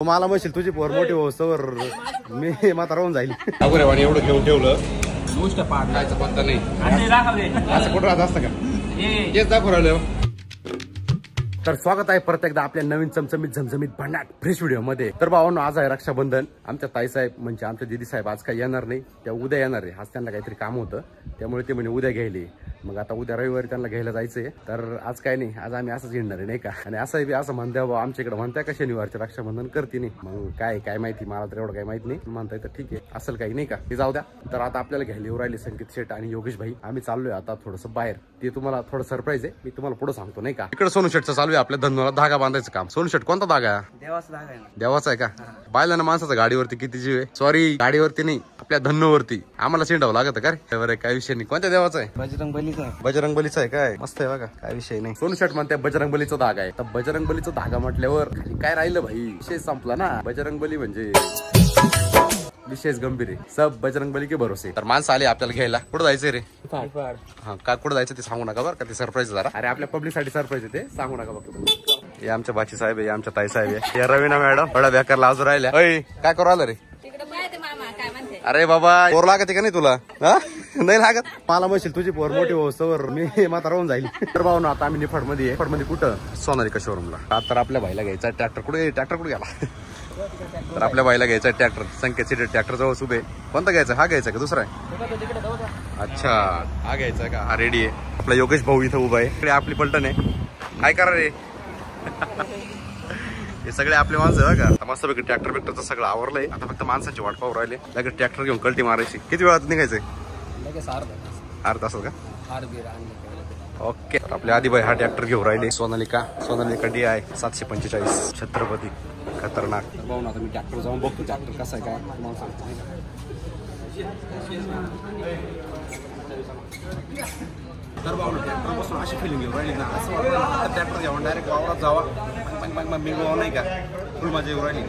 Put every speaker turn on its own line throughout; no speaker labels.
मला म्हणशील तुझी पोर मोठी हो सवर मी माता राहून जाईल. अगोरेवाणी एवढं घेऊन ठेवलं गोष्ट पाहायचा पत्ता नाही. असं कुठं राहत असतं का हेच दाखवू राहिलं. तर स्वागत आहे परत एकदा आपल्या नवीन चमचमीत झमझमीत भन्नाट फ्रेश व्हिडिओ मध्ये. तर भावांनो आज आहे रक्षाबंधन. आमच्या ताईसाहेब म्हणजे आमच्या दीदी साहेब आज काही येणार नाही, त्या उद्या येणार आहे. आज त्यांना काहीतरी काम होतं त्यामुळे ते म्हणे उद्या घ्यायले. मग आता उद्या रविवारी त्यांना घ्यायला जायचंय. तर आज काय नाही, आज आम्ही असंच येणार आहे नाही का. आणि असं बी असं म्हणत्या बाबा आमच्या इकडे म्हणत्या का शनिवारचं रक्षाबंधन करते नाही. मग काय माहिती, मला तर एवढं काही माहित नाही. म्हणताय तर ठीक आहे असेल काही नाही का, ते जाऊ द्या. तर आता आपल्याला घ्यायला येऊ राहिले संकेत शेट आणि योगेश भाई. आम्ही चाललोय आता थोडंसं बाहेर. ते तुम्हाला थोडं सरप्राईज आहे, मी तुम्हाला पुढे सांगतो नाही का. इकडे सोनू शेटचं चालू आहे आपल्या धनवाला धागा बांधायचं काम. सोनू शेट कोणता धागा?
देवाचा धागा आहे.
देवाचा आहे का? पाहिलं ना माणसाचा गाडीवरती किती जीव आहे. सॉरी गाडीवरती नाही, आपल्या धन्नोवरती. आम्हाला चिंडावं लागत का रे? बरं काय विषय नाही. कोणत्या देवाचा आहे?
बजरंग बलीचा.
बजरंग बलीचा आहे काय? मस्त आहे बघा, काय विषय नाही. सोनू शेट म्हणते बजरंग बलीचा धागा आहे. तर बजरंग बलीचा धागा म्हटल्यावर काय राहिलं भाई, विषय संपला ना. बजरंग बली म्हणजे विशेष गंभीर आहे. सब बजरंग बली के भरोसे. तर माणसं आली आपल्याला घ्यायला. कुठं जायचंय रे? हा का कुठं जायचं ते सांगू नका बरं का, ते सरप्राईज जरा. अरे आपल्या पब्लिक साठी सरप्राईज आहे, ते सांगू नका बघ. हे आमच्या बाची साहेब आहे, आमच्या ताई साहेब आहे. या रवीना मॅडम बडा बेकार लाजू राहिल्या. काय करू आलं रे? अरे बाबा पोर लागत का नाही तुला? नाही लागत. मला म्हणशील तुझी पोर मोठी हो सवर मी माता राहून जाईल. तर भाऊ ना आता आम्ही निफाड मध्ये आहे. निफाड मध्ये कुठं? सोनालिका शोरूमला. तर आपल्या भाईला घ्यायचा ट्रॅक्टर. कुठे गेला? तर आपल्या बाईला घ्यायचा ट्रॅक्टर. संकेत सिटी ट्रॅक्टर जवळ उभे. कोणता घ्यायचा? हा घ्यायचा का दुसरा आहे? अच्छा हा घ्यायचा का? हा रेडी आहे. आपला योगेश भाऊ इथं उभा आहे. इकडे आपली पलटण आहे. काय करा रे? हे सगळे आपले माणसं आहे का. मस्त पैकी ट्रॅक्टर बिक्टरचं सगळं आवरलंय. आता फक्त माणसाची वाट पाहू राहिले. लगेच ट्रॅक्टर घेऊन कल्टी मारायची. किती वेळात निघायचंय? अर्धा तासात का? ओके. आपल्या आधीबाई हा ट्रॅक्टर घेऊन राहिले. सोनालिका DI 745 छत्रपती खतरनाक. पाहून आता मी ट्रॅक्टर जाऊन बघतो ट्रॅक्टर कसा आहे काय तुम्हाला सांगतो. तर बाबा ट्रॅक्टर बसून अशी फिलिंग घेऊन राहिली ना, असं वाटतं ट्रॅक्टर घेऊन डायरेक्ट वावरात जावा मी नाही का. फुल मजा येऊ राहिली.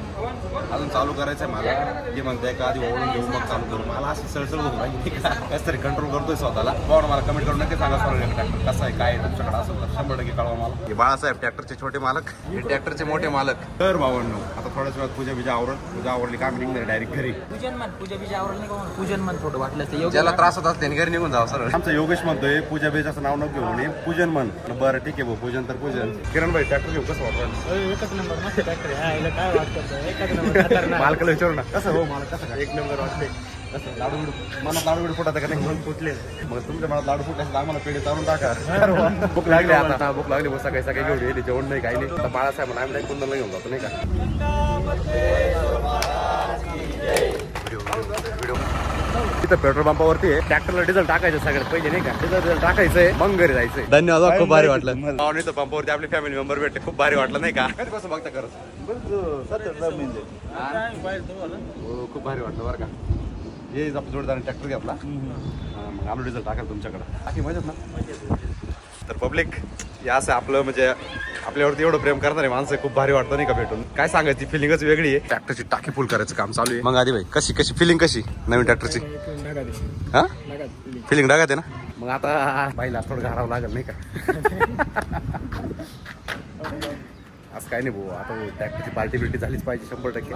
अजून चालू करायचं आहे मला. जे म्हणताय का आधी ओळून घेऊन मग चालू करू. मला अशी सळसळ होऊन राहिली का, कसं तरी कंट्रोल करतोय स्वतःला. बाबा मला कमेंट करून नक्की सांगा सर ट्रॅक्टर कसं आहे काय तुमच्याकडे असेल तर 100% कळवा मला. हे बाळासाहेब ट्रॅक्टरचे छोटे मालक, हे ट्रॅक्टरचे मोठे मालक. तर भावांनो आता थोड्याच वेळात पूजा बिजा आवरली का आम्ही निघणार डायरेक्ट घरी.
पूजा बिजा आवरली का? पूजन मन थोडं वाटलं
ज्याला त्रास होत असते घरी निघून जावं सर. आमचा योगेश म्हणतोय पूजा बिजाचं नाव नको घेऊ म्हणे, पूजन मन. बरं ठीक आहे भाऊ, पूजन तर पूजन. किरण भाई ट्रॅक्टर घेऊ कसं वाटतं?
एकच नंबर मस्त ट्रॅक्टर आहे. काय वाटतं एकच नंबर.
मालकाला विचारू ना कसं हो, मला कसं
एक नंबर वाटते.
लाडू मनात लाडू फुटायचं का नाही? फुटले. मग तुमच्या मनात लाडू फुटले आम्हाला पेढे चालून टाका. भूक लागली आता, भूक लागली. बसा काही सकाळी घेऊन येईल जेवण नाही काही नाही. आता बाळासाहेब आम्ही कुंदनला घेऊन जातो नाही का. तिथं पेट्रोल पंपावरती आहे. ट्रॅक्टरला डिझेल टाकायचं सगळ्यात पहिले नाही का. डिझेल टाकायचंय मग घरी जायचंय. धन्यवाद, खूप भारी वाटलं. पाहुणीचं पंपावरती आपले फॅमिली मेंबर भेटले, खूप भारी वाटलं नाही का. कसं बघता करत खूप भारी वाटलं बरं का. हे आपलं जोडदार ट्रॅक्टर घेतला. मग आलो डिझेल टाकायला तुमच्याकडे. बाकी मजेत ना. तर पब्लिक या असं आपलं म्हणजे आपल्यावरती एवढं प्रेम करणारे माणसं खूप भारी वाटतं नाही का भेटून. काय सांगायची फिलिंगच वेगळी आहे. ट्रॅक्टरची टाकी फुल करायचं काम चालू आहे. मग आधी भाई कशी फिलिंग कशी नवीन ट्रॅक्टरची? हा फिलिंग डागात आहे ना. मग आता बाईला थोडं घालावं लागेल नाही का. असं काय नाही भाऊ, आता ट्रॅक्टरची पार्टी बिल्टी झालीच पाहिजे 100%.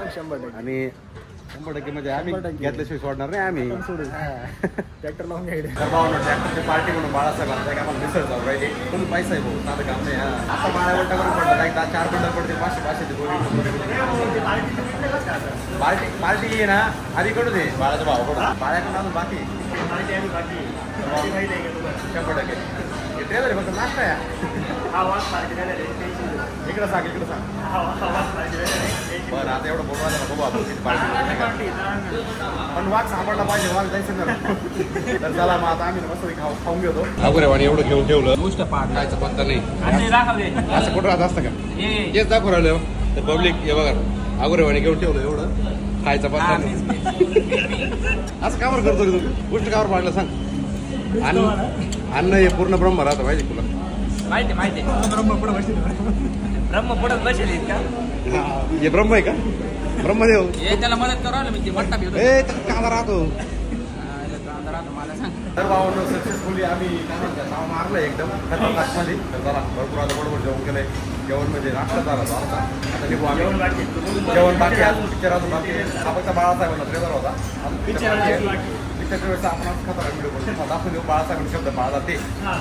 आणि 100% म्हणजे आम्ही घेतल्याशिवाय सोडणार नाही आम्ही.
ट्रॅक्टर लावून घ्यायला
ट्रॅक्टरची पार्टी म्हणून बाळासाहेब आम्हाला मिसळ जाऊ राहिले. तुम्ही पैसा आहे भाऊ, साधं काम नाही. आता बाळा उलटा करून पडलं एकदा 4 बंडल पडते 500 पार्टी आहे ना. आधी कडून दे बाळाच्या भावाकडून, बाळ्याकडून अजून बाकी 100%. ट्रेलर फक्त नाश्ता आहे. इकडं सांग बरं. आता एवढं बोलवायला नको बाबा पार्टी. पण वाघ सापडला पाहिजे, वाघ जायचं ना. तर चला मग आता आम्ही मस्त खाऊन घेतो. अगोरेवाणी एवढं घेऊन ठेवलं गोष्ट पाहायचा पत्ता नाही. असं कुठं राहत असतं का हेच दाखवू राहिलं. तर पब्लिक हे बघा अगोरेवाणी घेऊन ठेवलं एवढं खायचा पत्ता नाही. असं कावर करतो रे तू? गोष्ट कावर पाडलं सांग. अन्न हे पूर्ण ब्रह्म राहतं माहिती तुला?
माहिती ब्रह्म पुढे बसेल का?
हे ब्रह्म आहे का? ब्रह्मदेव
त्याला मदत करू मी वाटता
कांदा राहतो.
मला सांग.
तर भावांनो सक्सेसफुली आम्ही मारलं एकदम खतरनाक मध्ये. तर चला भरपूर आता बरोबर जेवण केलंय. जेवण म्हणजे नाश्ता झाला होता आमचा. आता निघू आम्ही.
जेवण बाकी.
जेवण बाकी आहे. पिक्चर अजून बाकी आहे. हा फक्त बाळासाहेबांचा ट्रेलर होता. पिक्चरच्या वेळेस आपण खतरा व्हिडिओ बनवून दाखवून देऊ बाळासाहेबांचे शब्द पाळला ते.
हा.